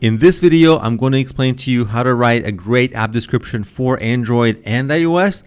In this video, I'm going to explain to you how to write a great app description for Android and iOS.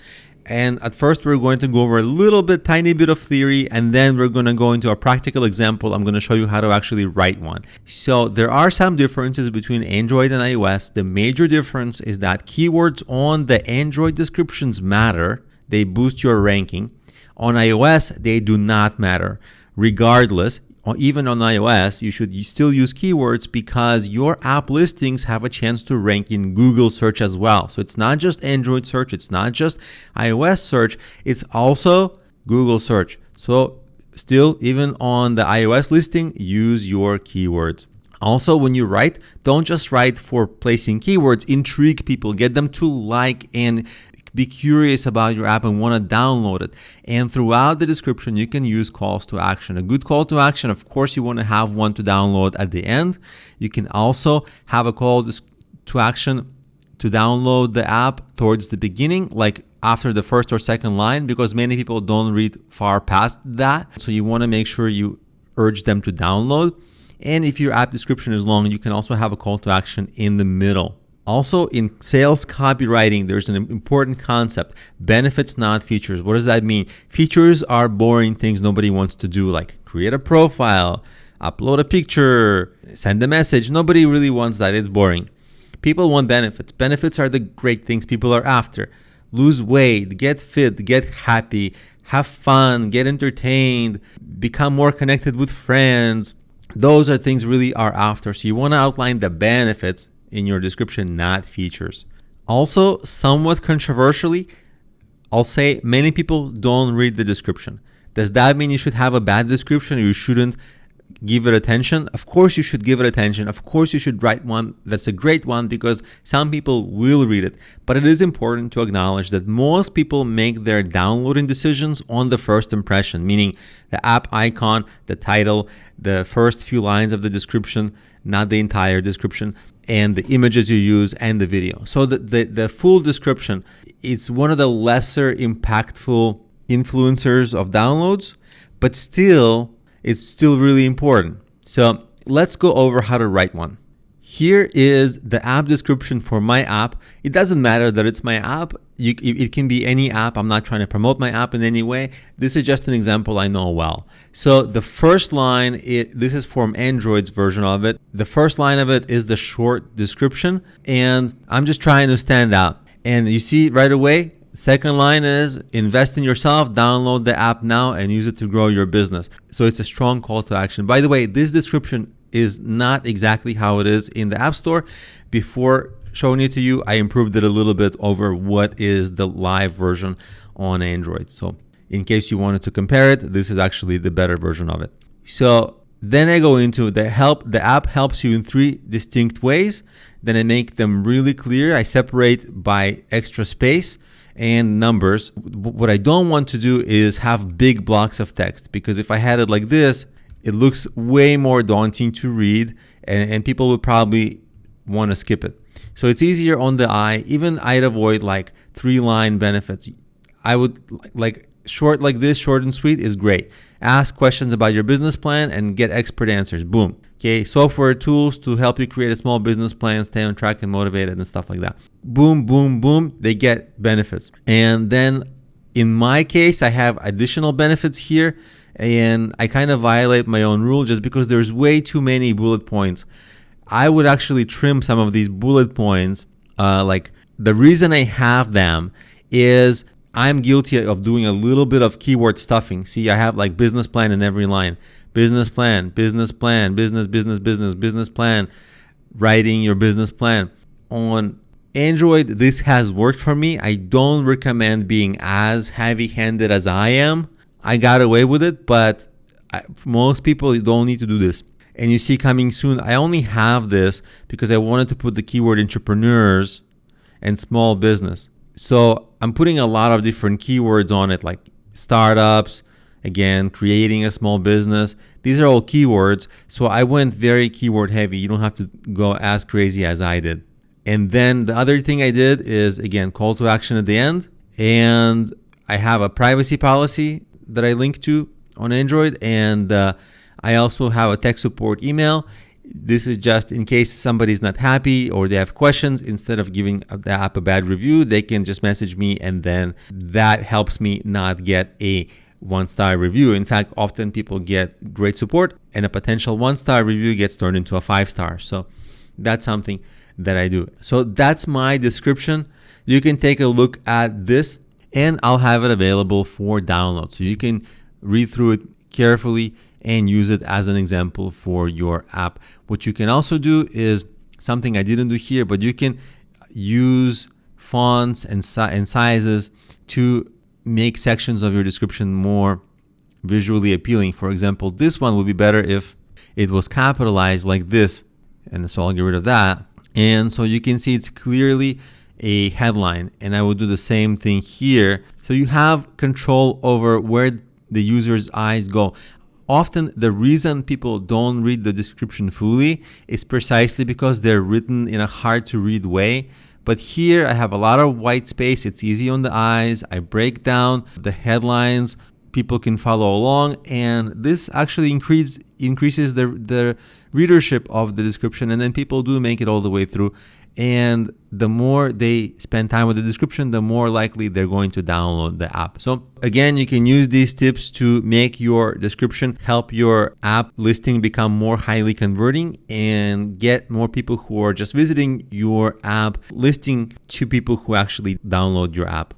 And at first, we're going to go over a tiny bit of theory, and then we're going to go into a practical example. I'm going to show you how to actually write one. So there are some differences between Android and iOS. The major difference is that keywords on the Android descriptions matter. They boost your ranking. On iOS, they do not matter. Regardless, even on iOS, you should still use keywords because your app listings have a chance to rank in Google search as well. So it's not just Android search, it's not just iOS search, it's also Google search. So still, even on the iOS listing, use your keywords. Also, when you write, don't just write for placing keywords, intrigue people, get them to like and be curious about your app and want to download it. And throughout the description, you can use calls to action. A good call to action, of course, you want to have one to download at the end. You can also have a call to action to download the app towards the beginning, like after the first or second line, because many people don't read far past that. So you want to make sure you urge them to download. And if your app description is long, you can also have a call to action in the middle. Also, in sales copywriting, there's an important concept: benefits, not features. What does that mean? Features are boring things nobody wants to do, like create a profile, upload a picture, send a message. Nobody really wants that. It's boring. People want benefits. Benefits are the great things people are after. Lose weight, get fit, get happy, have fun, get entertained, become more connected with friends. Those are things really are after. So you want to outline the benefits in your description, not features. Also, somewhat controversially, I'll say many people don't read the description. Does that mean you should have a bad description or you shouldn't give it attention? Of course you should give it attention. Of course you should write one that's a great one, because some people will read it. But it is important to acknowledge that most people make their downloading decisions on the first impression, meaning the app icon, the title, the first few lines of the description, not the entire description, and the images you use and the video. So the full description, it's one of the lesser impactful influencers of downloads, but still, it's still really important. So let's go over how to write one. Here is the app description for my app. It doesn't matter that it's my app. It can be any app. I'm not trying to promote my app in any way. This is just an example I know well. So the first line, this is from Android's version of it. The first line of it is the short description, and I'm just trying to stand out. And you see right away, second line is invest in yourself, download the app now and use it to grow your business. So it's a strong call to action. By the way, this description is not exactly how it is in the App Store. Before showing it to you, I improved it a little bit over what is the live version on Android. So in case you wanted to compare it, this is actually the better version of it. So then I go into the help. The app helps you in 3 distinct ways. Then I make them really clear. I separate by extra space and numbers. What I don't want to do is have big blocks of text, because if I had it like this, it looks way more daunting to read, and people would probably want to skip it. So it's easier on the eye. Even I'd avoid like 3-line benefits. I would like short like this, short and sweet is great. Ask questions about your business plan and get expert answers. Boom. Okay, software tools to help you create a small business plan, stay on track and motivated and stuff like that. Boom, boom, boom. They get benefits. And then in my case, I have additional benefits here, and I kind of violate my own rule just because there's way too many bullet points. I would actually trim some of these bullet points. Like the reason I have them is I'm guilty of doing a little bit of keyword stuffing. See, I have like business plan in every line. Business plan, business plan, business plan, writing your business plan. On Android, this has worked for me. I don't recommend being as heavy-handed as I am. I got away with it, but most people don't need to do this. And you see coming soon, I only have this because I wanted to put the keyword entrepreneurs and small business. So I'm putting a lot of different keywords on it, like startups, again, creating a small business. These are all keywords. So I went very keyword heavy. You don't have to go as crazy as I did. And then the other thing I did is, again, call to action at the end. And I have a privacy policy that I link to on Android. And I also have a tech support email. This is just in case somebody's not happy or they have questions. Instead of giving the app a bad review, they can just message me, and then that helps me not get a 1-star review. In fact, often people get great support and a potential 1-star review gets turned into a 5-star. So that's something that I do. So that's my description. You can take a look at this, and I'll have it available for download. So you can read through it carefully and use it as an example for your app. What you can also do is something I didn't do here, but you can use fonts and sizes to make sections of your description more visually appealing. For example, this one would be better if it was capitalized like this, and so I'll get rid of that. And so you can see it's clearly a headline, and I will do the same thing here. So you have control over where the user's eyes go. Often the reason people don't read the description fully is precisely because they're written in a hard to read way. But here I have a lot of white space. It's easy on the eyes. I break down the headlines. People can follow along, and this actually increases the readership of the description, and then people do make it all the way through. And the more they spend time with the description, the more likely they're going to download the app. So again, you can use these tips to make your description help your app listing become more highly converting and get more people who are just visiting your app listing to people who actually download your app.